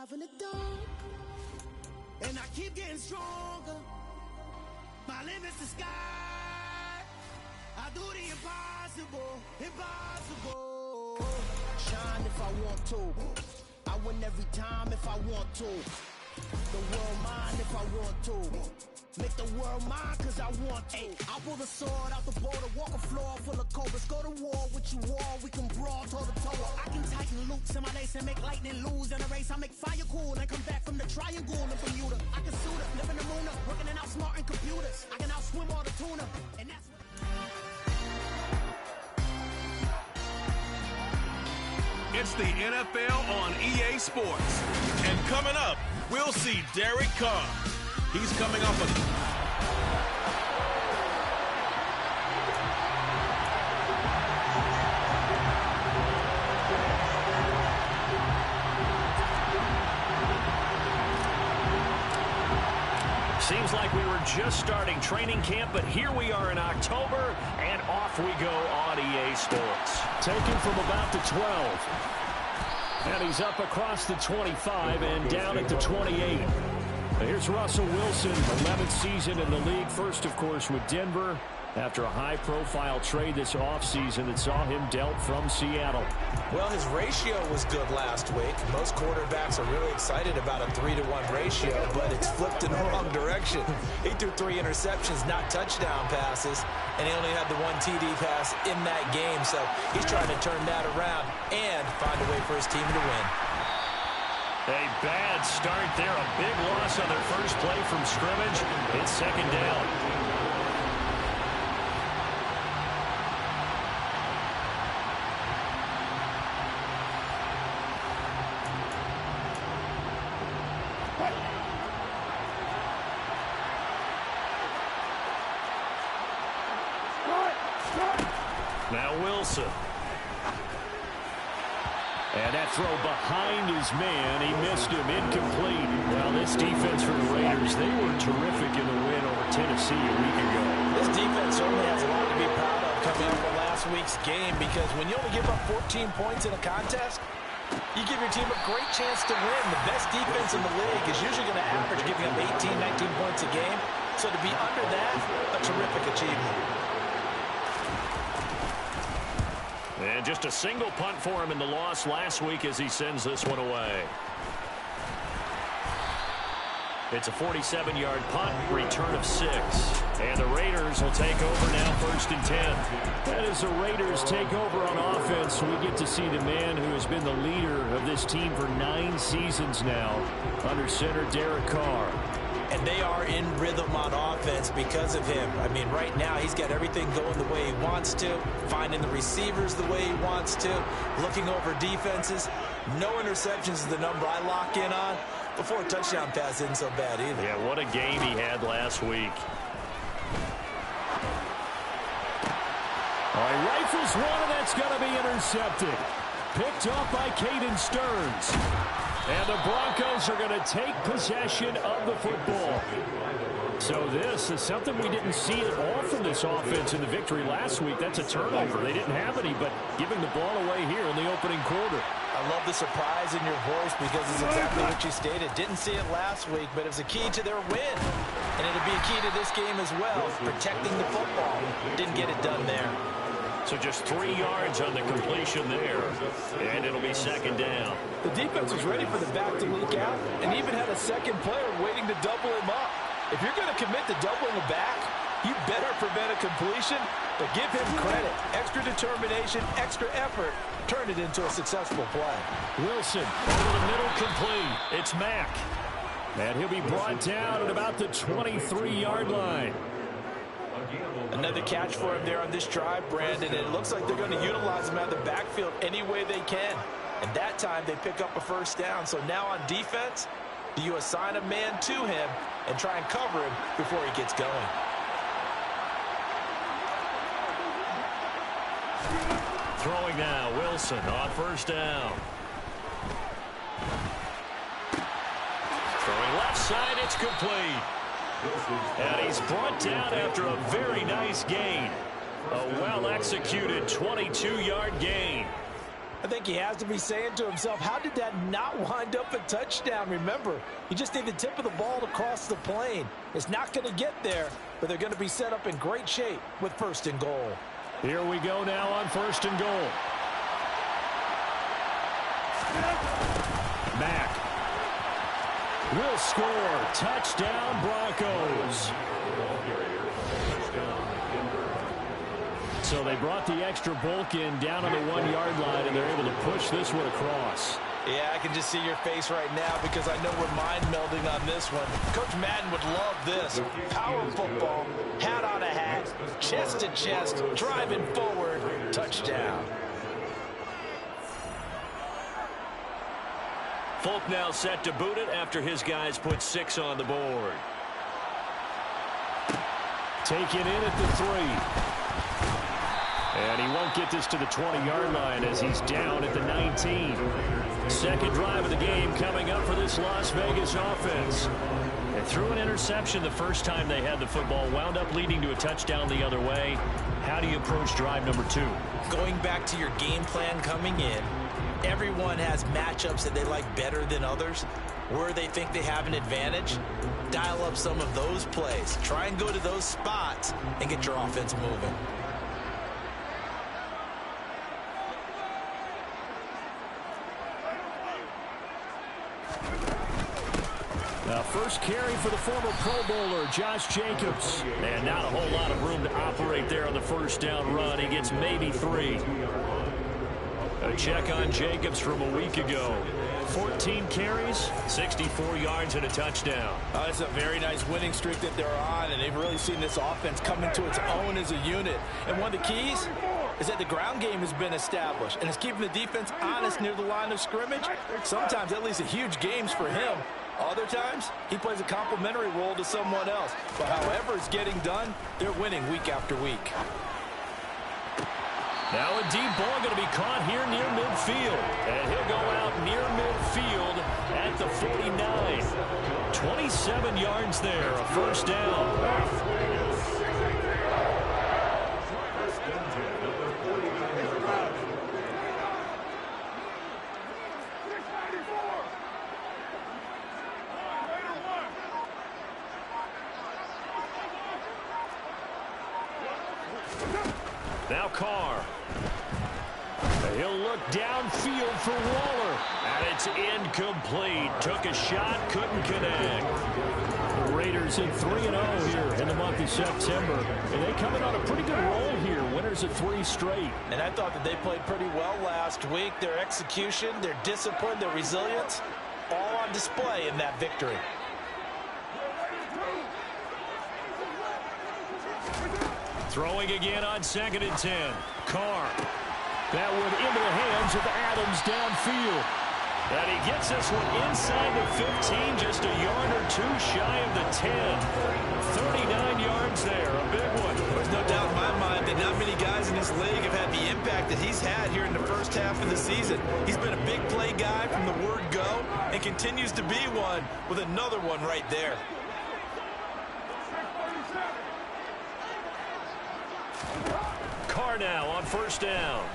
survive in the dark, and I keep getting stronger. My limit's the sky. I do the impossible, impossible. Shine if I want to. I win every time if I want to. The world mine if I want to. Make the world mine cause I want to. I pull the sword out the border, walk a floor full of cobras. Go to war with you all, we can brawl toe to toe. I can tighten loops in my lace and make lightning lose in a race. I make fire cool and come back from the triangle in Bermuda. I can suit up, live in the moon up, working and outsmarting computers. I can outswim all the tuna, and that's what... It's the NFL on EA Sports. And coming up, we'll see Derek Carr. He's coming off a... Seems like we were just starting training camp, but here we are in October, and off we go on EA Sports. Taken from about the 12. And he's up across the 25 and down at the 28. Here's Russell Wilson, 11th season in the league. First, of course, with Denver after a high-profile trade this offseason that saw him dealt from Seattle. Well, his ratio was good last week. Most quarterbacks are really excited about a 3-to-1 ratio, but it's flipped in the wrong direction. He threw 3 interceptions, not touchdown passes, and he only had the 1 TD pass in that game. So he's trying to turn that around and find a way for his team to win. A bad start there. A big loss on their first play from scrimmage. It's second down. Now Wilson. And that throw behind his man. He missed him. Incomplete. Well, this defense for the Raiders, they were terrific in the win over Tennessee a week ago. This defense certainly has a lot to be proud of coming off of last week's game, because when you only give up 14 points in a contest, you give your team a great chance to win. The best defense in the league is usually going to average giving up 18, 19 points a game. So to be under that, a terrific achievement. And just a single punt for him in the loss last week as he sends this one away. It's a 47-yard punt, return of 6. And the Raiders will take over now, 1st and 10. And as the Raiders take over on offense, we get to see the man who has been the leader of this team for 9 seasons now, under center Derek Carr. And they are in rhythm on offense because of him. I mean, right now he's got everything going the way he wants to, finding the receivers the way he wants to, looking over defenses. No interceptions is the number I lock in on. Before a touchdown pass isn't so bad either. Yeah, what a game he had last week. All right, rifles one, and that's going to be intercepted. Picked up by Caden Stearns. And the Broncos are going to take possession of the football. So this is something we didn't see at all from this offense in the victory last week. That's a turnover. They didn't have any, but giving the ball away here in the opening quarter. I love the surprise in your voice because it's exactly what you stated. Didn't see it last week, but it was a key to their win. And it'll be a key to this game as well, protecting the football. Didn't get it done there. So just 3 yards on the completion there, and it'll be second down. The defense was ready for the back to leak out and even had a second player waiting to double him up. If you're going to commit to doubling the back, you better prevent a completion, but give him credit. Extra determination, extra effort, turn it into a successful play. Wilson over the middle, complete. It's Mack. And he'll be brought down at about the 23-yard line. Another catch for him there on this drive, Brandon, and it looks like they're going to utilize him out of the backfield any way they can. And that time they pick up a first down. So now on defense, do you assign a man to him and try and cover him before he gets going? Throwing now, Wilson on first down. Throwing left side, it's complete. And he's brought down after a very nice gain. A well-executed 22-yard gain. I think he has to be saying to himself, how did that not wind up a touchdown? Remember, you just need the tip of the ball to cross the plane. It's not going to get there, but they're going to be set up in great shape with 1st and goal. Here we go now on 1st and goal. Mack will score. Touchdown, Broncos. So they brought the extra bulk in down on the 1-yard line, and they're able to push this one across. Yeah, I can just see your face right now because I know we're mind melding on this one. Coach Madden would love this. Power football, hat on a hat, chest to chest, driving forward, touchdown. Folk now set to boot it after his guys put 6 on the board. Taken in at the 3. And he won't get this to the 20-yard line as he's down at the 19. Second drive of the game coming up for this Las Vegas offense. They threw an interception the first time they had the football, wound up leading to a touchdown the other way. How do you approach drive number 2? Going back to your game plan coming in, everyone has matchups that they like better than others. Where they think they have an advantage, dial up some of those plays. Try and go to those spots and get your offense moving. Now, first carry for the former Pro Bowler, Josh Jacobs. And not a whole lot of room to operate there on the first down run. He gets maybe 3. A check on Jacobs from a week ago. 14 carries, 64 yards, and a touchdown. It's a very nice winning streak that they're on, and they've really seen this offense come into its own as a unit. And one of the keys is that the ground game has been established, and it's keeping the defense honest near the line of scrimmage. Sometimes that leads to huge games for him. Other times, he plays a complementary role to someone else. But however it's getting done, they're winning week after week. Now a deep ball going to be caught here near midfield. And he'll go out near midfield at the 49. 27 yards there, a first down. Now Carr. He'll look downfield for Waller. And it's incomplete. Took a shot, couldn't connect. The Raiders in 3-0 here in the month of September. And they come in on a pretty good roll here. Winners of 3 straight. And I thought that they played pretty well last week. Their execution, their discipline, their resilience, all on display in that victory. Throwing again on 2nd and 10. Carr. That one into the hands of Adams downfield. And he gets this one inside the 15, just a yard or 2 shy of the 10. 39 yards there, a big one. There's no doubt in my mind that not many guys in this league have had the impact that he's had here in the first half of the season. He's been a big play guy from the word go and continues to be one with another one right there. Carr now on first down.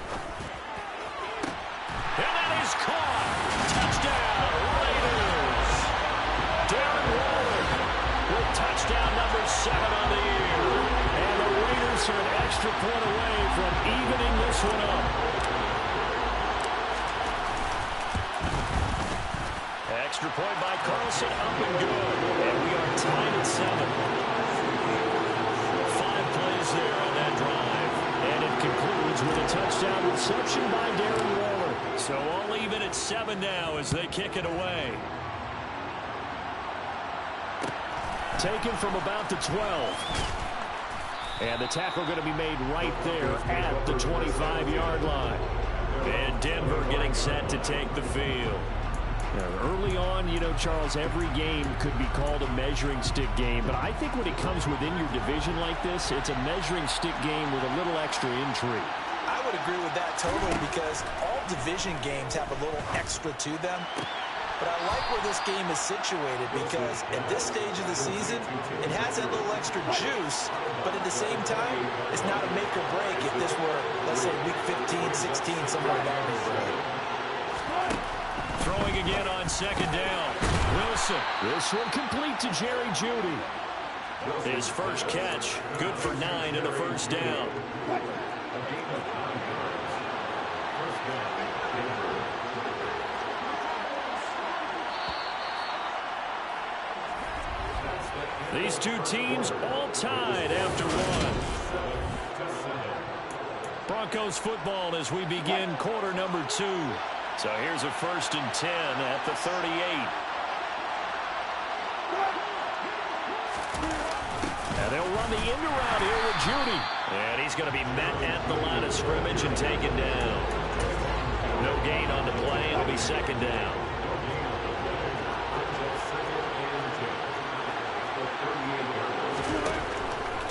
And that is caught. Touchdown, Raiders. Darren Waller with touchdown number 7 on the year. And the Raiders are an extra point away from evening this one up. Extra point by Carlson, up and good. And we are tied at 7. 5 plays there on that drive. And it concludes with a touchdown reception by Darren Waller. So all even at 7 now as they kick it away. Taken from about the 12. And the tackle going to be made right there at the 25-yard line. And Denver getting set to take the field. Now, early on, you know, Charles, every game could be called a measuring stick game. But I think when it comes within your division like this, it's a measuring stick game with a little extra intrigue. I would agree with that totally because all division games have a little extra to them. But I like where this game is situated because at this stage of the season, it has that little extra juice, but at the same time, it's not a make or break if this were, let's say, week 15, 16, somewhere in that neighborhood. Throwing again on second down. Wilson. This one complete to Jerry Jeudy. His first catch, good for 9 and a first down. These two teams all tied after one. Broncos football as we begin quarter number 2. So here's a 1st and 10 at the 38. And they'll run the end around here with Jeudy. And he's going to be met at the line of scrimmage and taken down. No gain on the play. It'll be second down.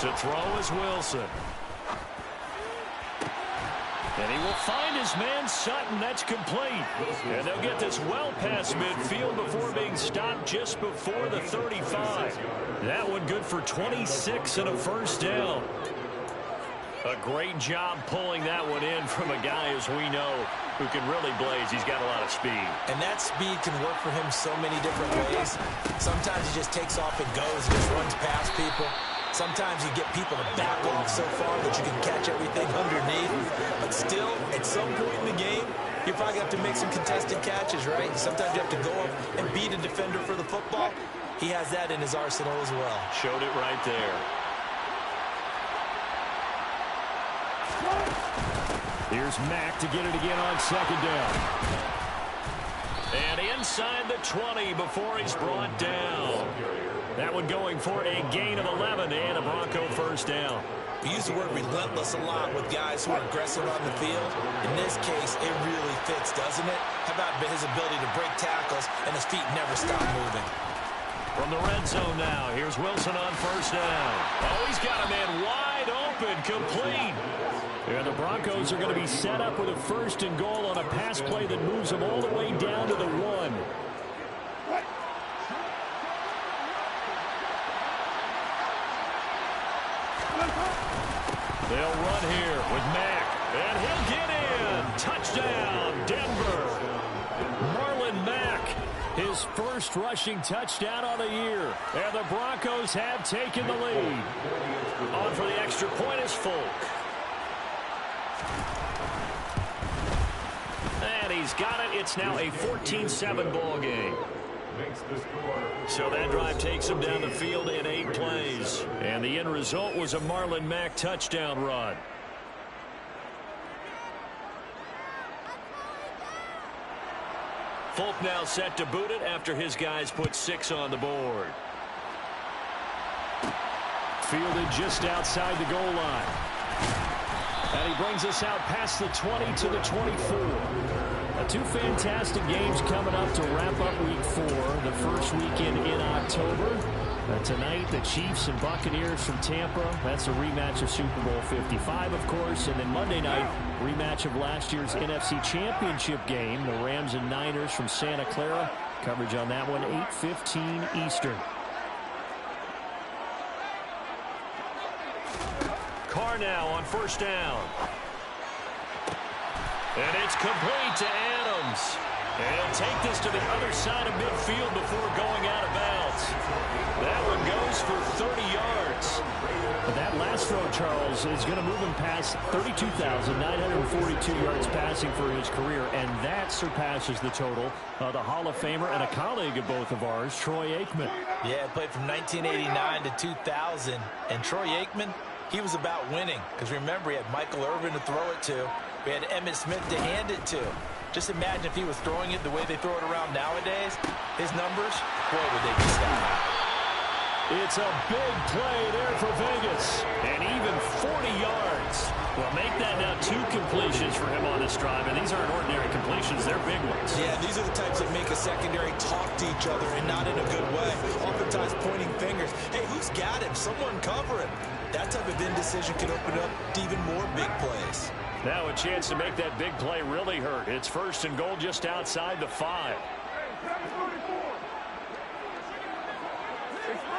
To throw is Wilson. And he will find his man Sutton. That's complete. And they'll get this well past midfield before being stopped just before the 35. That one good for 26 and a first down. A great job pulling that one in from a guy, as we know, who can really blaze. He's got a lot of speed. And that speed can work for him so many different ways. Sometimes he just takes off and goes and just runs past people. Sometimes you get people to back off so far that you can catch everything underneath. But still, at some point in the game, you probably have to make some contested catches, right? Sometimes you have to go up and beat a defender for the football. He has that in his arsenal as well. Showed it right there. Here's Mack to get it again on second down. And inside the 20 before he's brought down. That one going for a gain of 11 and a Bronco first down. We use the word relentless a lot with guys who are aggressive on the field. In this case, it really fits, doesn't it? How about his ability to break tackles and his feet never stop moving? From the red zone now, here's Wilson on first down. Oh, he's got a man wide open, complete. And the Broncos are going to be set up with a 1st and goal on a pass play that moves them all the way down to the 1. They'll run here with Mack, and he'll get in. Touchdown, Denver. Marlon Mack, his first rushing touchdown of the year. And the Broncos have taken the lead. On for the extra point is Folk. And he's got it. It's now a 14-7 ball game. So that drive takes him down the field in 8 plays. And the end result was a Marlon Mack touchdown run. Folk now set to boot it after his guys put 6 on the board. Fielded just outside the goal line. And he brings us out past the 20 to the 24. 2 fantastic games coming up to wrap up week 4, the first weekend in October. Tonight, the Chiefs and Buccaneers from Tampa. That's a rematch of Super Bowl 55, of course. And then Monday night, rematch of last year's NFC Championship game, the Rams and Niners from Santa Clara. Coverage on that one, 8:15 Eastern. Carr now on first down. And it's complete to Adams. And he'll take this to the other side of midfield before going out of bounds. That one goes for 30 yards. But that last throw, Charles, is going to move him past 32,942 yards passing for his career, and that surpasses the total of the Hall of Famer and a colleague of both of ours, Troy Aikman. Yeah, played from 1989 to 2000. And Troy Aikman, he was about winning. Because remember, he had Michael Irvin to throw it to. We had Emmitt Smith to hand it to. Just imagine if he was throwing it the way they throw it around nowadays. His numbers, boy, would they be sky high. It's a big play there for Vegas. And even 40 yards. Well, make that now 2 completions for him on this drive. And these aren't ordinary completions. They're big ones. Yeah, these are the types that make a secondary talk to each other and not in a good way. Oftentimes pointing fingers. Hey, who's got him? Someone cover him. That type of indecision can open up to even more big plays. Now a chance to make that big play really hurt. It's 1st and goal just outside the 5.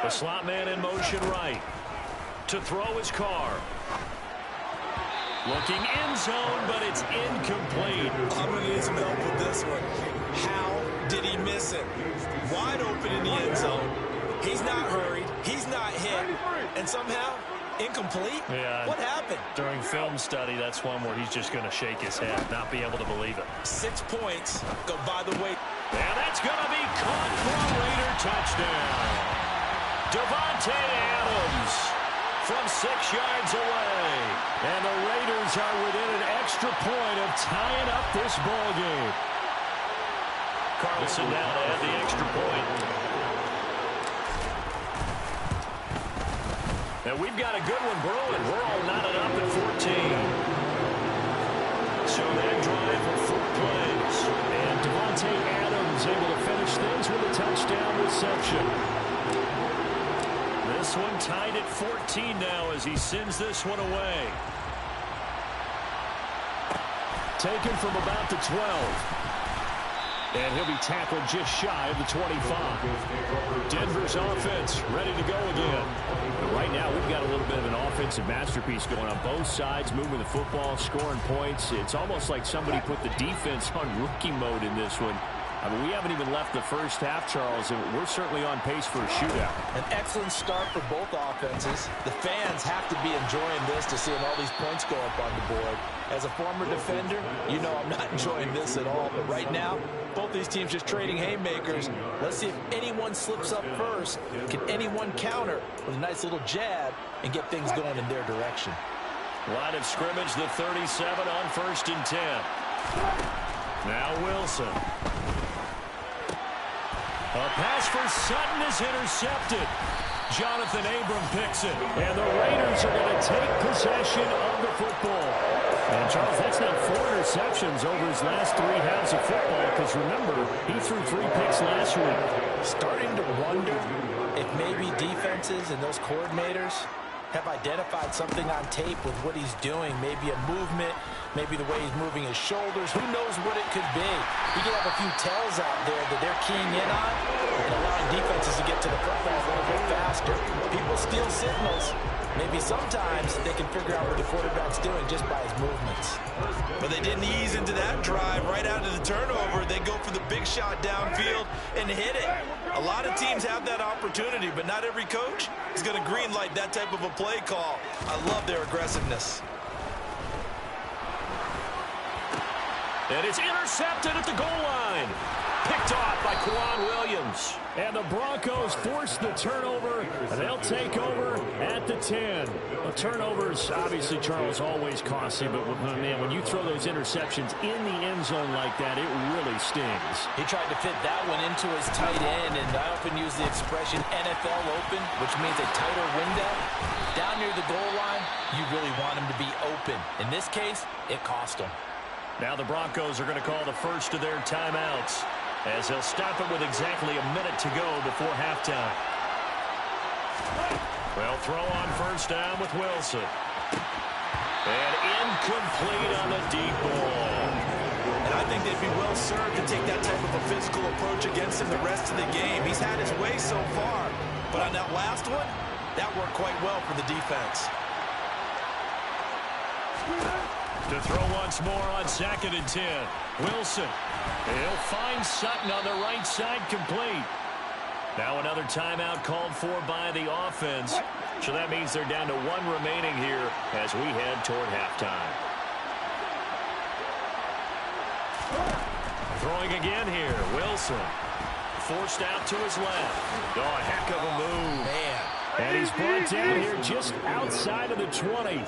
The slot man in motion right. To throw his Carr. Looking end zone, but it's incomplete. I'm going to need some help with this one. How did he miss it? Wide open in the end zone. He's not hurried. He's not hit. And somehow, incomplete? Yeah. What happened? During film study, that's one where he's just going to shake his head, not be able to believe it. 6 points go by the way. And that's going to be caught for a Raider touchdown. Davante Adams from 6 yards away. And the Raiders are within an extra point of tying up this ball game. Carlson now to add the extra point. And we've got a good one brewing. We're all knotted up at 14. So that drive of 4 plays. And Davante Adams able to finish things with a touchdown reception. This one tied at 14 now as he sends this one away. Taken from about the 12. And he'll be tackled just shy of the 25. Denver's offense ready to go again. But right now, we've got a little bit of an offensive masterpiece going on both sides, moving the football, scoring points. It's almost like somebody put the defense on rookie mode in this one. I mean, we haven't even left the first half, Charles, and we're certainly on pace for a shootout. An excellent start for both offenses. The fans have to be enjoying this to seeing all these points go up on the board. As a former defender, you know I'm not enjoying this at all. But right now, both these teams just trading haymakers. Let's see if anyone slips up first. Can anyone counter with a nice little jab and get things going in their direction? Line of scrimmage, the 37 on 1st and 10. Now Wilson. A pass for Sutton is intercepted. Jonathan Abram picks it. And the Raiders are going to take possession of the football. And, Charles, that's now 4 interceptions over his last 3 halves of football. Because, remember, he threw 3 picks last week. Starting to wonder if maybe defenses and those coordinators have identified something on tape with what he's doing. Maybe a movement, maybe the way he's moving his shoulders. Who knows what it could be? He could have a few tells out there that they're keying in on and allowing defenses to get to the football a little bit faster. People steal signals. Maybe sometimes they can figure out what the quarterback's doing just by his movements. But they didn't ease into that drive right out of the turnover. They go for the big shot downfield and hit it. A lot of teams have that opportunity, but not every coach is going to green light that type of a play call. I love their aggressiveness. And it's intercepted at the goal line. Picked off by Quan Williams. And the Broncos force the turnover, and they'll take over at the 10. Well, turnovers, obviously, Charles, always costly, but, man, when you throw those interceptions in the end zone like that, it really stings. He tried to fit that one into his tight end, and I often use the expression NFL open, which means a tighter window. Down near the goal line, you really want him to be open. In this case, it cost him. Now the Broncos are going to call the first of their timeouts, as they'll stop it with exactly a minute to go before halftime. Well, throw on first down with Wilson. And incomplete on the deep ball. And I think they'd be well served to take that type of a physical approach against him the rest of the game. He's had his way so far, but on that last one, that worked quite well for the defense. To throw once more on 2nd and 10. Wilson. He'll find Sutton on the right side, complete. Now another timeout called for by the offense. So that means they're down to 1 remaining here as we head toward halftime. Throwing again here. Wilson. Forced out to his left. Oh, a heck of a move. Man. And he's brought down here just outside of the 20.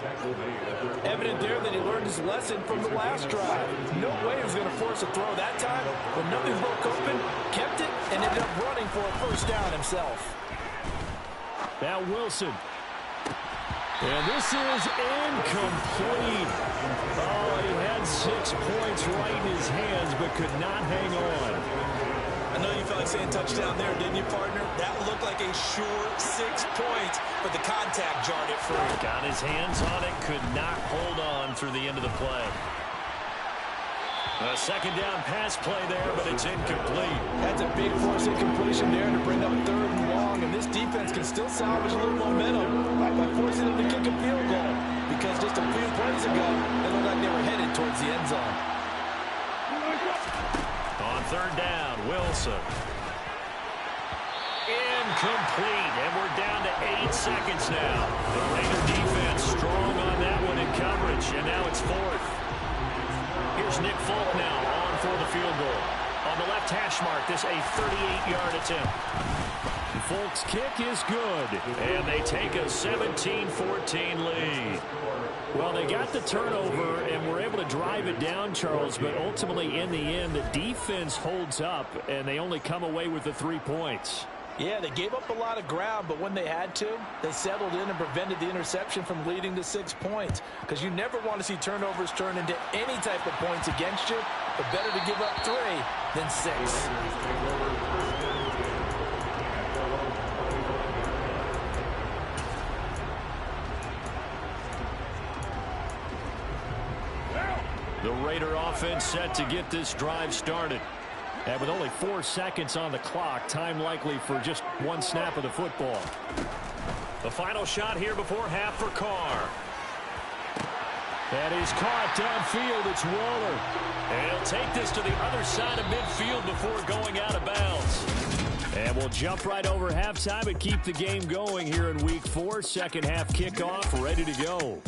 Evident there that he learned his lesson from the last drive. No way he was going to force a throw that time, but nothing broke open, kept it, and ended up running for a first down himself. Now Wilson. And this is incomplete. Oh, he had 6 points right in his hands, but could not hang on. I know you felt like saying touchdown there, didn't you, partner? That looked like a sure 6 points, but the contact jarred it free. Got his hands on it, could not hold on through the end of the play. A second down pass play there, but it's incomplete. That's a big force incompletion there to bring up 3rd and long, and this defense can still salvage a little momentum by forcing them to kick a field goal, because just a few plays ago, they looked like they were headed towards the end zone. On 3rd down, Wilson. Incomplete, and we're down to 8 seconds now. The Raider defense strong on that one in coverage, and now it's 4th. Here's Nick Folk now on for the field goal. On the left hash mark, this a 38-yard attempt. Folk's kick is good, and they take a 17-14 lead. Well, they got the turnover, and were able to drive it down, Charles, but ultimately in the end, the defense holds up, and they only come away with the 3 points. Yeah, they gave up a lot of ground, but when they had to, they settled in and prevented the interception from leading to 6 points. Because you never want to see turnovers turn into any type of points against you, but better to give up 3 than 6. The Raider offense set to get this drive started. And with only 4 seconds on the clock, time likely for just 1 snap of the football. The final shot here before half for Carr. That is caught downfield. It's Waller. And he'll take this to the other side of midfield before going out of bounds. And we'll jump right over halftime and keep the game going here in Week 4. Second half kickoff, ready to go.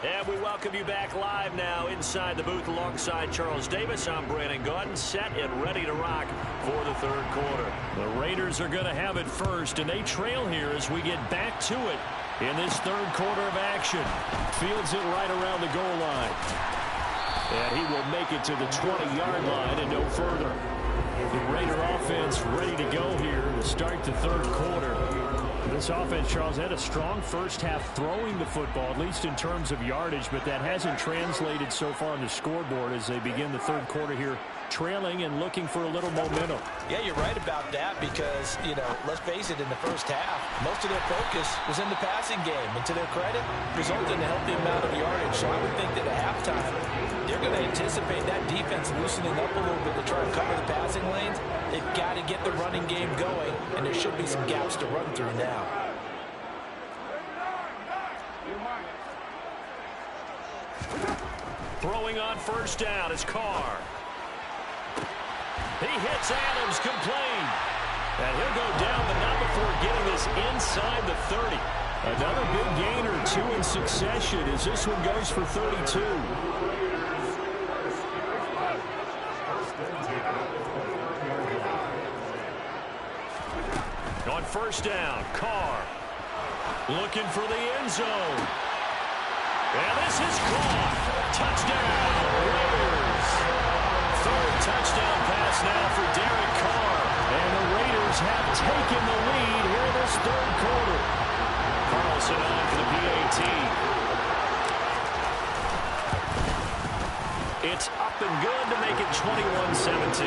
And we welcome you back live now inside the booth alongside Charles Davis. I'm Brandon Gaudin, set and ready to rock for the 3rd quarter. The Raiders are going to have it first, and they trail here as we get back to it in this 3rd quarter of action. Fields it right around the goal line. And he will make it to the 20-yard line and no further. The Raider offense ready to go here to start the 3rd quarter. This offense, Charles, had a strong first half throwing the football, at least in terms of yardage, but that hasn't translated so far on the scoreboard as they begin the 3rd quarter here, trailing and looking for a little momentum. Yeah, you're right about that because, let's face it, in the first half, most of their focus was in the passing game. And to their credit, resulted in a healthy amount of yardage. So I would think that at halftime, they're going to anticipate that defense loosening up a little bit to try and cover the passing lanes. They've got to get the running game going, and there should be some gaps to run through now. Throwing on 1st down is Carr. He hits Adams, complete. And he'll go down, but not before getting this inside the 30. Another big gain or 2 in succession as this one goes for 32. On 1st down, Carr looking for the end zone. And this is caught. Touchdown, Raiders. 3rd touchdown pass now for Derek Carr. And the Raiders have taken the lead here in this 3rd quarter. Carlson on for the PAT. It's up and good to make it 21-17.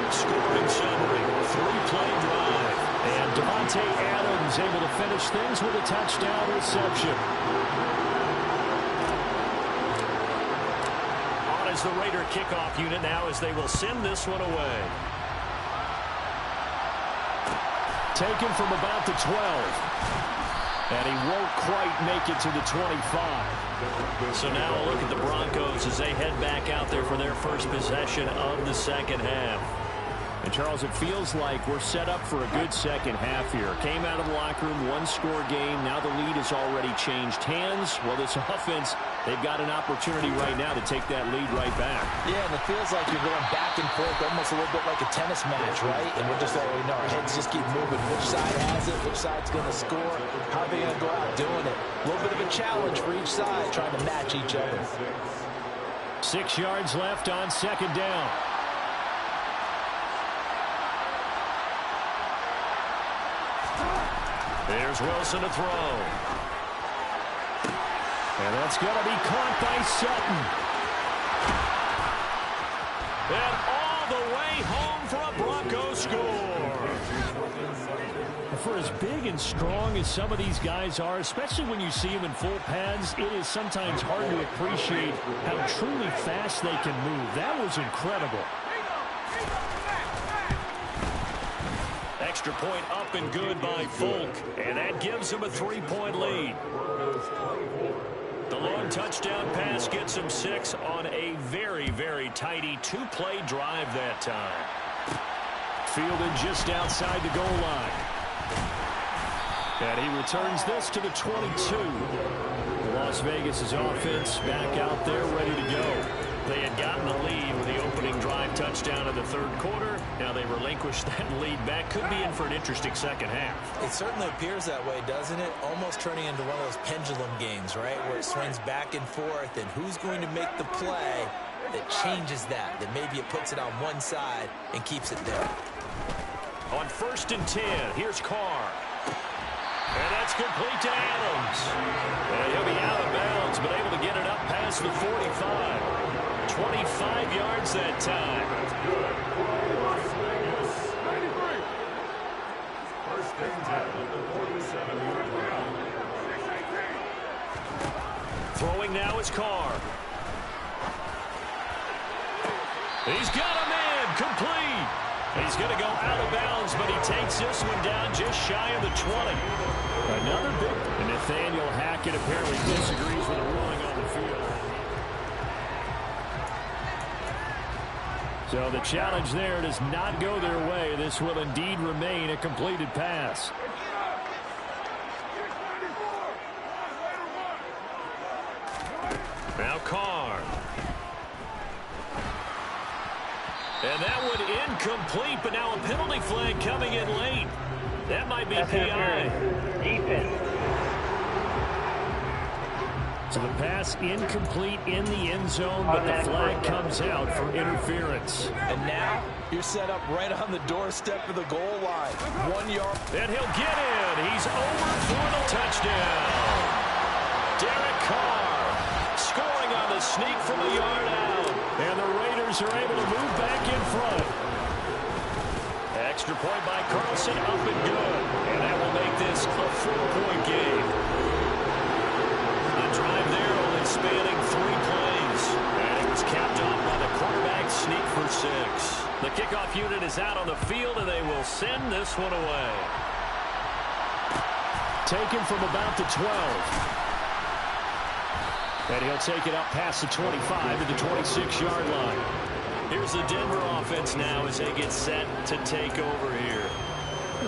Scoring summary, 3-play drive. And Davante Adams able to finish things with a touchdown reception. On is the Raider kickoff unit now as they will send this one away. Taken from about the 12. And he won't quite make it to the 25. So now a look at the Broncos as they head back out there for their first possession of the second half. And, Charles, it feels like we're set up for a good second half here. Came out of the locker room, 1-score game. Now the lead has already changed hands. Well, this offense, they've got an opportunity right now to take that lead right back. Yeah, and it feels like you're going back and forth almost a little bit like a tennis match, right? And we're just already know our heads just keep moving. Which side has it? Which side's going to score? How are they going to go out doing it? A little bit of a challenge for each side, trying to match each other. 6 yards left on 2nd down. There's Wilson to throw. And that's going to be caught by Sutton. And all the way home for a Broncos score. For as big and strong as some of these guys are, especially when you see them in full pads, it is sometimes hard to appreciate how truly fast they can move. That was incredible. Extra point up and good by Folk, and that gives him a 3-point lead. The long touchdown pass gets him 6 on a very, very tidy 2-play drive that time. Fielded just outside the goal line. And he returns this to the 22. Las Vegas' offense back out there ready to go. They had gotten the lead with the opening drive touchdown in the third quarter. Now they relinquished that lead back. Could be in for an interesting second half. It certainly appears that way, doesn't it? Almost turning into one of those pendulum games, right? Where it swings back and forth, and who's going to make the play that changes that maybe it puts it on one side and keeps it there. On 1st and 10, here's Carr. And that's complete to Adams. And he'll be out of bounds, but able to get it up past the 45. 25 yards that time. Throwing now is Carr. He's got a man complete. He's going to go out of bounds, but he takes this one down just shy of the 20. Another big... And Nathaniel Hackett apparently disagrees with the ruling on the field. So the challenge there does not go their way. This will indeed remain a completed pass. Now Carr. And that one incomplete, but now a penalty flag coming in late. That might be PI. Defense. So the pass incomplete in the end zone, but the flag comes out for interference. And now you're set up right on the doorstep of the goal line. 1 yard. And he'll get in. He's over for the touchdown. Derek Carr scoring on the sneak from a yard out. And the Raiders are able to move back in front. Extra point by Carlson, up and good. And that will make this a 4-point game. The drive there only spanning 3 plays. And it was capped off by the quarterback sneak for 6. The kickoff unit is out on the field, and they will send this one away. Taken from about the 12. And he'll take it up past the 25 to the 26-yard line. Here's the Denver offense now as they get set to take over here.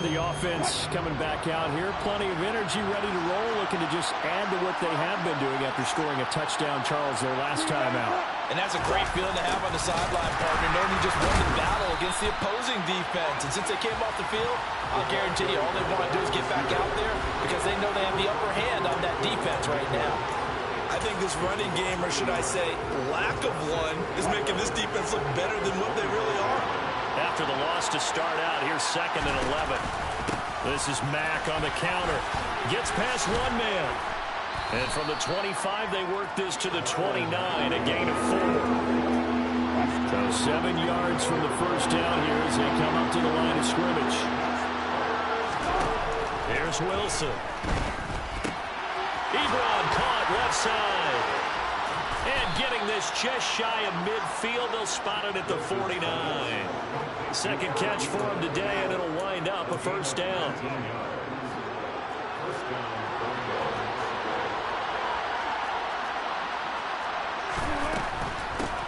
The offense coming back out here. Plenty of energy, ready to roll, looking to just add to what they have been doing after scoring a touchdown, Charles, their last time out. And that's a great feeling to have on the sideline, partner, knowing you just won the battle against the opposing defense. And since they came off the field, I'll guarantee you all they want to do is get back out there because they know they have the upper hand on that defense right now. I think this running game, or should I say lack of one, is making this defense look better than what they really are. After the loss to start out, here's 2nd and 11. This is Mack on the counter. Gets past one man. And from the 25, they work this to the 29, a gain of 4. So 7 yards from the first down here as they come up to the line of scrimmage. Here's Wilson. Ebron caught left side. And getting this just shy of midfield, they'll spot it at the 49. Second catch for him today, and it'll wind up a first down.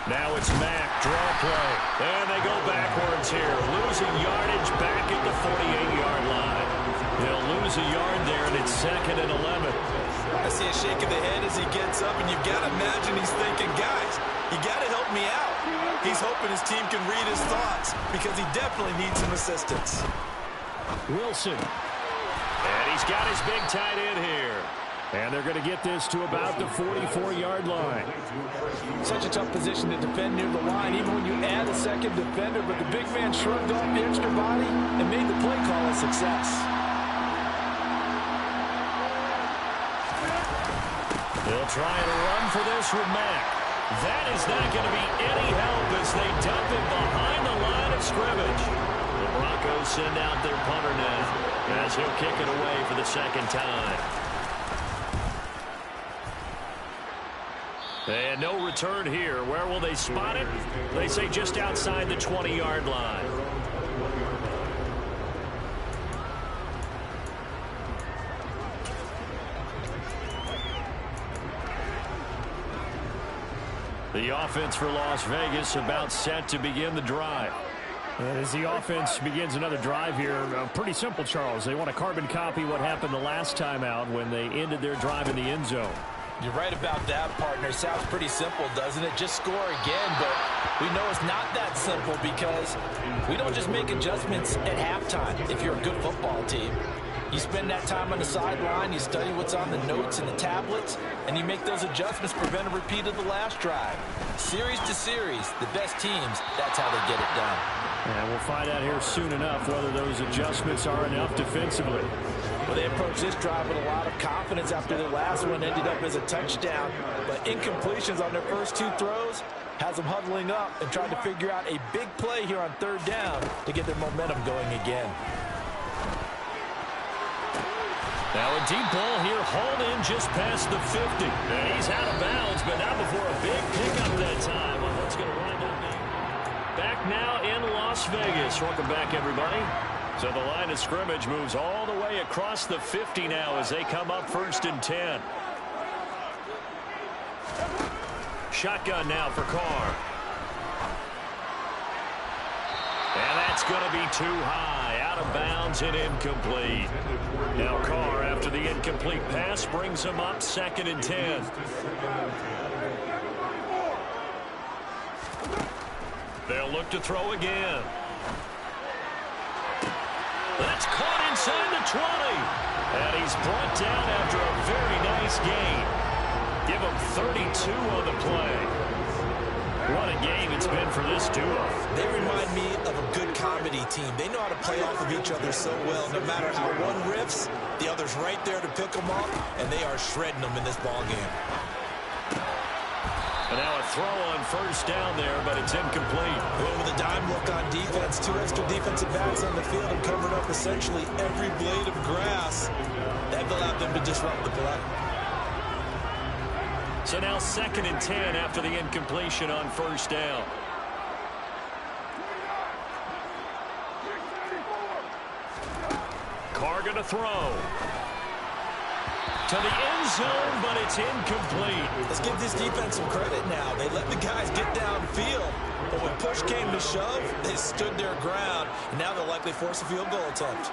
Now it's Mack, draw play. And they go backwards here. Losing yardage back at the 48-yard line. They'll lose a yard there, and it's 2nd and 11. I see a shake of the head as he gets up, and you've got to imagine he's thinking, guys, you got to help me out. He's hoping his team can read his thoughts because he definitely needs some assistance. Wilson. And he's got his big tight end here. And they're going to get this to about the 44-yard line. Such a tough position to defend near the line, even when you add a second defender, but the big man shrugged off the extra body and made the play call a success. They'll try and run for this with Mack. That is not going to be any help as they dump him behind the line of scrimmage. The Broncos send out their punter now as he'll kick it away for the second time. And no return here. Where will they spot it? They say just outside the 20-yard line. The offense for Las Vegas about set to begin the drive. And as the offense begins another drive here, pretty simple, Charles. They want to carbon copy what happened the last time out when they ended their drive in the end zone. You're right about that, partner. Sounds pretty simple, doesn't it? Just score again, but we know it's not that simple because we don't just make adjustments at halftime if you're a good football team. You spend that time on the sideline, you study what's on the notes and the tablets, and you make those adjustments to prevent a repeat of the last drive. Series to series, the best teams, that's how they get it done. And we'll find out here soon enough whether those adjustments are enough defensively. Well, they approached this drive with a lot of confidence after their last one ended up as a touchdown, but incompletions on their first two throws has them huddling up and trying to figure out a big play here on third down to get their momentum going again. Now a deep ball here, hauled in just past the 50. And he's out of bounds, but not before a big pickup that time on what's going to wind up being. Back now in Las Vegas. Welcome back, everybody. So the line of scrimmage moves all the way across the 50 now as they come up 1st and 10. Shotgun now for Carr. And that's going to be too high. Out of bounds and incomplete. Now Carr, after the incomplete pass, brings him up 2nd and 10. They'll look to throw again. That's caught inside the 20. And he's brought down after a very nice gain. Give him 32 on the play. What a game it's been for this duo. They remind me of a good comedy team. They know how to play off of each other so well. No matter how one riffs, the other's right there to pick them up, and they are shredding them in this ball game. And now a throw on 1st down there, but it's incomplete. Well, with a dime look on defense, 2 extra defensive backs on the field and covered up essentially every blade of grass. That allowed them to disrupt the play. So now 2nd and 10 after the incompletion on 1st down. Carr going to throw. To the end zone, but it's incomplete. Let's give this defense some credit now. They let the guys get downfield, but when push came to shove, they stood their ground, and now they'll likely force a field goal attempt.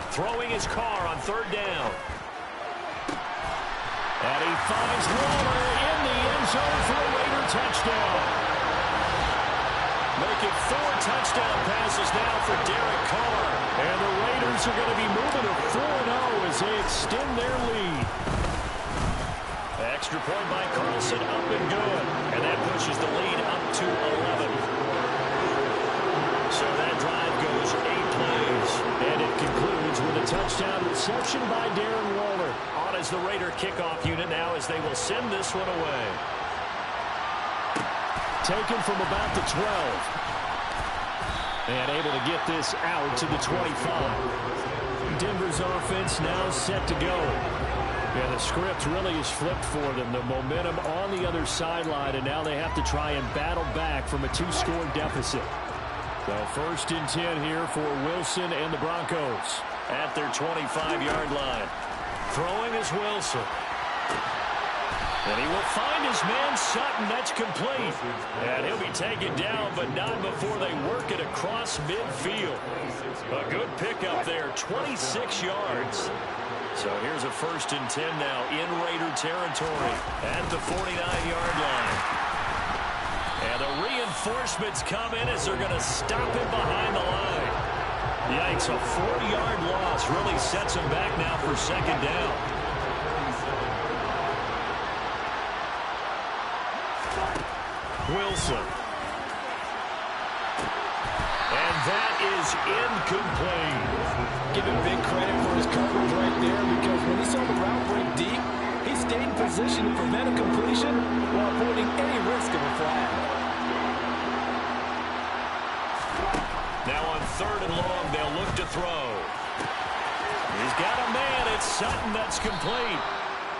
Throwing his Carr on 3rd down. And he finds Waller in the end zone for a Raider touchdown. Making 4 touchdown passes now for Derek Carr. And the Raiders are going to be moving to 4-0 as they extend their lead. Extra point by Carlson, up and good. And that pushes the lead up to 11. So that drive goes 8 plays. And it concludes with a touchdown reception by Darren Waller. On as the Raider kickoff unit now as they will send this one away. Taken from about the 12. And able to get this out to the 25. Denver's offense now set to go. Yeah, the script really is flipped for them. The momentum on the other sideline, and now they have to try and battle back from a 2-score deficit. So 1st and 10 here for Wilson and the Broncos at their 25-yard line. Throwing is Wilson. And he will find his man Sutton. That's complete. And he'll be taken down, but not before they work it across midfield. A good pickup there, 26 yards. So here's a 1st and 10 now in Raider territory at the 49-yard line. And the reinforcements come in as they're going to stop him behind the line. Yikes, a 4-yard loss really sets him back now for 2nd down. Wilson. And that is incomplete. Give him big credit for his coverage right there because when he saw the route break deep, he stayed in position to prevent a completion while avoiding any risk of a flag. throw. He's got a man. It's Sutton that's complete.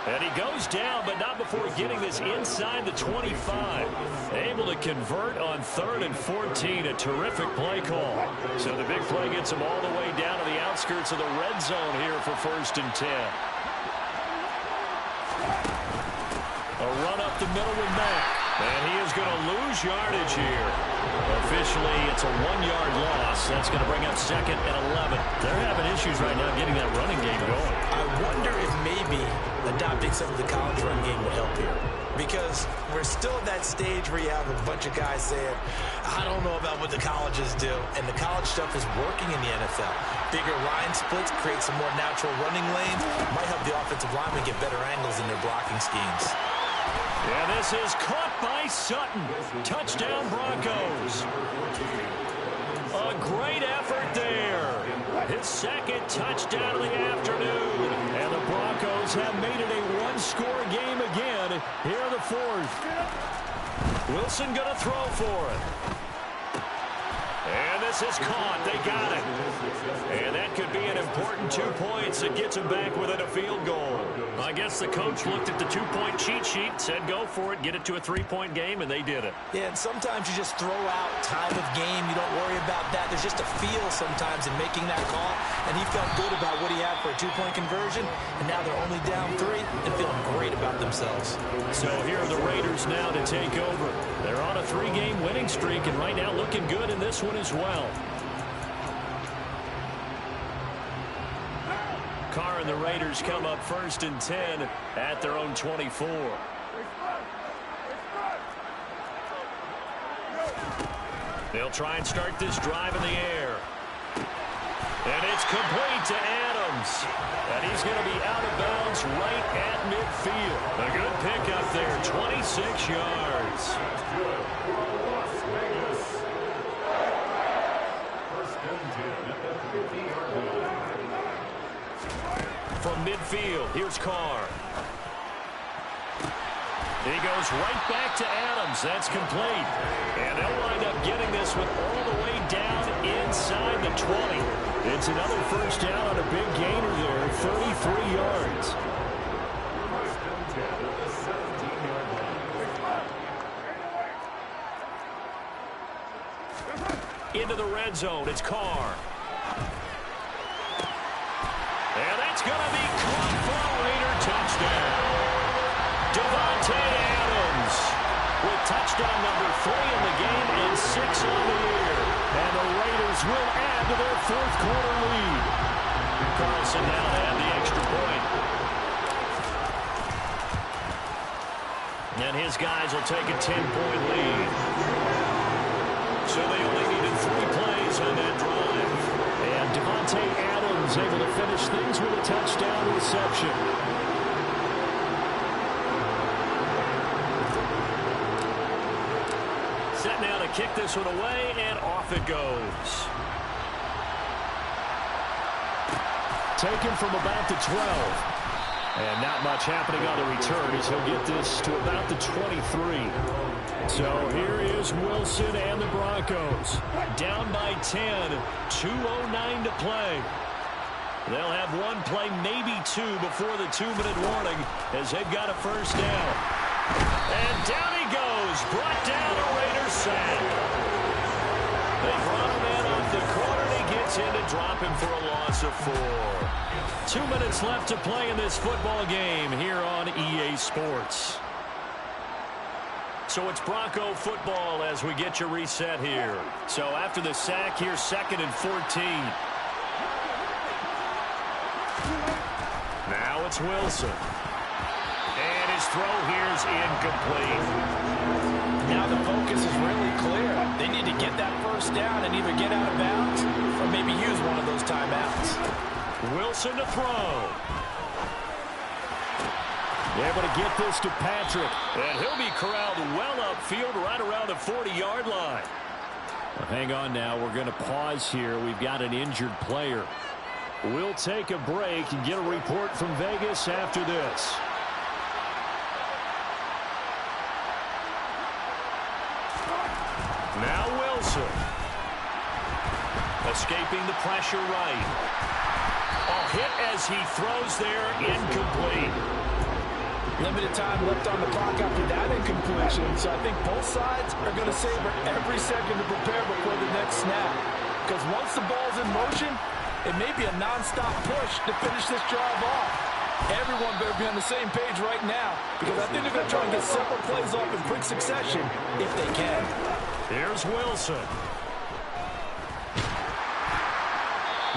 And he goes down, but not before getting this inside the 25. Able to convert on 3rd and 14. A terrific play call. So the big play gets him all the way down to the outskirts of the red zone here for 1st and 10. A run up the middle with Mack. And he is going to lose yardage here. Officially, it's a 1-yard loss. That's going to bring up 2nd and 11. They're having issues right now getting that running game going. I wonder if maybe adopting some of the college run game would help here. Because we're still at that stage where you have a bunch of guys saying, I don't know about what the colleges do. And the college stuff is working in the NFL. Bigger line splits create some more natural running lanes. Might help the offensive linemen get better angles in their blocking schemes. Yeah, this is caught by Sutton. Touchdown, Broncos. A great effort there. His 2nd touchdown of the afternoon. And the Broncos have made it a one-score game again here in the 4th. Wilson going to throw for it. And this is caught. They got it. And that could be an important 2 points that gets him back within a field goal. I guess the coach looked at the 2-point cheat sheet, said go for it, get it to a 3-point game, and they did it. Yeah, and sometimes you just throw out time of game. You don't worry about that. There's just a feel sometimes in making that call, and he felt good about what he had for a 2-point conversion, and now they're only down 3 and feeling great about themselves. So here are the Raiders now to take over. They're on a 3-game winning streak, and right now looking good in this one as well. Carr and the Raiders come up 1st and 10 at their own 24. They'll try and start this drive in the air. And it's complete to Adams. And he's going to be out of bounds right at midfield. A good pickup there, 26 yards. From midfield, here's Carr. He goes right back to Adams. That's complete. And they'll wind up getting this one all the way down inside the 20. It's another first down on a big gainer there, 33 yards. Into the red zone, it's Carr. And that's going to be caught for a Raider touchdown. Davante Adams with touchdown number 3 in the game and 6 on the year. And the Raiders will add to their 4th quarter lead. Carlson now to add the extra point. And his guys will take a 10-point lead. So they only needed 3 plays on that drive. And Davante Adams able to finish things with a touchdown reception. Set now to kick this one away, and off it goes. Taken from about the 12. And not much happening on the return as he'll get this to about the 23. So here is Wilson and the Broncos. Down by 10, 2:09 to play. They'll have 1 play, maybe 2, before the 2-minute warning as they've got a first down. And down he goes, brought down a Raiders sack. They brought him in off the corner, and he gets in to drop him for a loss of 4. 2 minutes left to play in this football game here on EA Sports. So it's Bronco football as we get your reset here. So after the sack, here's 2nd and 14. Now it's Wilson. And his throw here's incomplete. Now the focus is really clear. They need to get that first down and either get out of bounds or maybe use one of those timeouts. Wilson to throw. Able to get this to Patrick. And he'll be corralled well upfield right around the 40-yard line. Well, hang on now. We're going to pause here. We've got an injured player. We'll take a break and get a report from Vegas after this. Now Wilson. A escaping the pressure right. Hit as he throws there, incomplete. Limited time left on the clock after that incompletion, so I think both sides are going to savor every second to prepare before the next snap. Because once the ball's in motion, it may be a non-stop push to finish this drive off. Everyone better be on the same page right now, because I think they're going to try and get several plays off in quick succession if they can. Here's Wilson.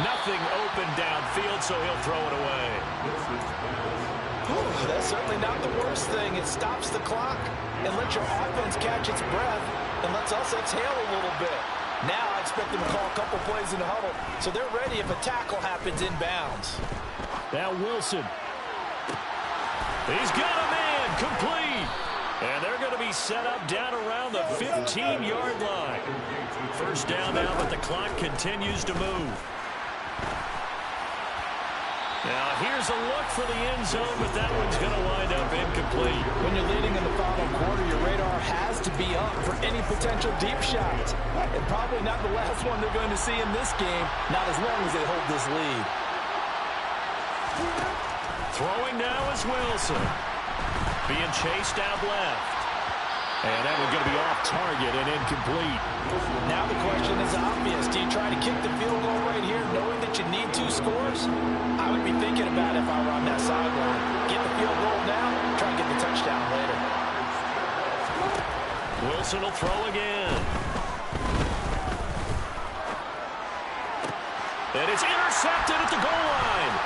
Nothing open downfield, so he'll throw it away. Ooh, that's certainly not the worst thing. It stops the clock and lets your offense catch its breath and lets us exhale a little bit. Now I expect them to call a couple plays in the huddle, so they're ready if a tackle happens inbounds. Now Wilson. He's got a man, complete. And they're going to be set up down around the 15-yard line. First down now, but the clock continues to move. Now, here's a look for the end zone, but that one's going to wind up incomplete. When you're leading in the final quarter, your radar has to be up for any potential deep shots. And probably not the last one they're going to see in this game, not as long as they hold this lead. Throwing now is Wilson. Being chased out left. And that one's going to be off target and incomplete. Now the question is obvious. Do you try to kick the field goal right here knowing that you need 2 scores? I would be thinking about it if I were on that sideline. Get the field goal now, try and get the touchdown later. Wilson will throw again. And it's intercepted at the goal line.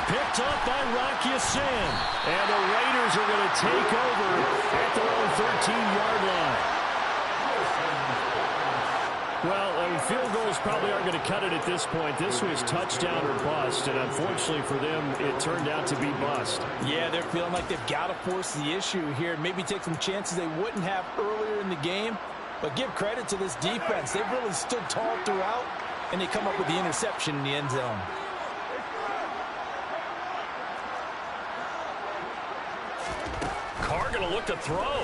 Picked up by Rocky Sin. And the Raiders are going to take over at their own 13-yard line. Well, field goals probably aren't going to cut it at this point. This was touchdown or bust, and unfortunately for them, it turned out to be bust. Yeah, they're feeling like they've got to force the issue here and maybe take some chances they wouldn't have earlier in the game. But give credit to this defense. They've really stood tall throughout, and they come up with the interception in the end zone. Carr going to look to throw.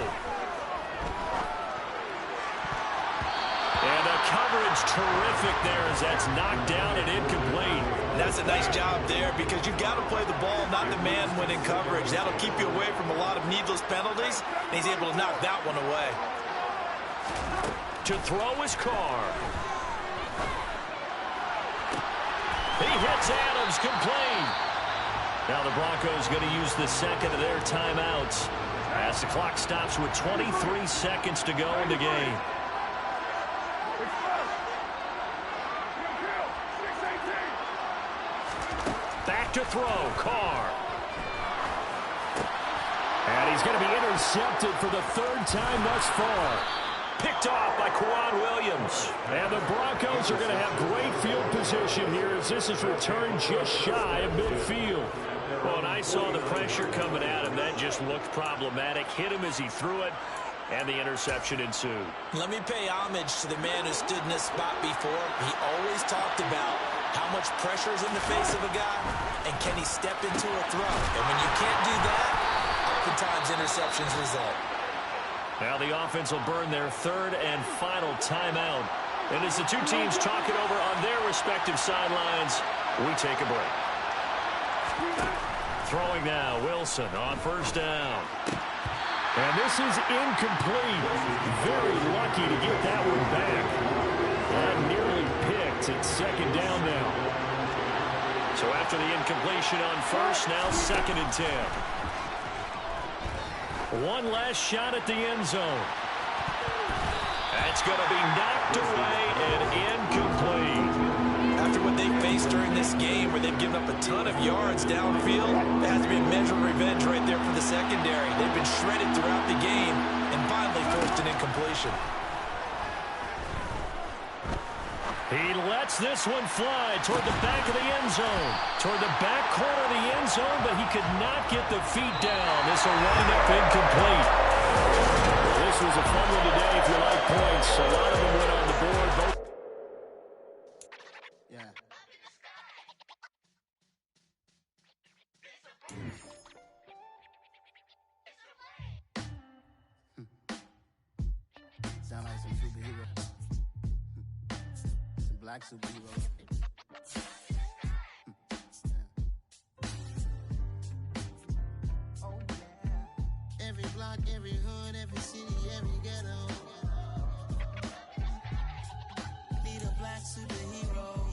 And the coverage terrific there as that's knocked down and incomplete. That's a nice job there because you've got to play the ball, not the man when in coverage. That'll keep you away from a lot of needless penalties, and he's able to knock that one away. To throw is Carr. He hits Adams, complete. Now the Broncos going to use the second of their timeouts as the clock stops with 23 seconds to go in the game. Back to throw, Carr. And he's going to be intercepted for the 3rd time thus far. Picked off by Kwan Williams. And the Broncos are going to have great field position here as this is returned just shy of midfield. Well, and I saw the pressure coming at him. That just looked problematic. Hit him as he threw it, and the interception ensued. Let me pay homage to the man who stood in this spot before. He always talked about how much pressure is in the face of a guy, and can he step into a throw. And when you can't do that, oftentimes interceptions result. Now the offense will burn their 3rd and final timeout. And as the two teams talk it over on their respective sidelines, we take a break. Throwing now, Wilson on 1st down. And this is incomplete. Very lucky to get that one back. And nearly picked. It's 2nd down now. So after the incompletion on 1st, now 2nd and 10. One last shot at the end zone. That's going to be knocked away and incomplete. After what they faced during this game where they've given up a ton of yards downfield, there has to be a measure of revenge right there for the secondary. They've been shredded throughout the game and finally forced an incompletion. He lets this one fly toward the back of the end zone. Toward the back corner of the end zone, but he could not get the feet down. This will wind up incomplete. This was a fun one today if you like points. A lot of them went on the board. Both Yeah. Sound like some superhero. Some black superhero. Oh, yeah. Every block, every hood, every city, every ghetto. Need a black superhero.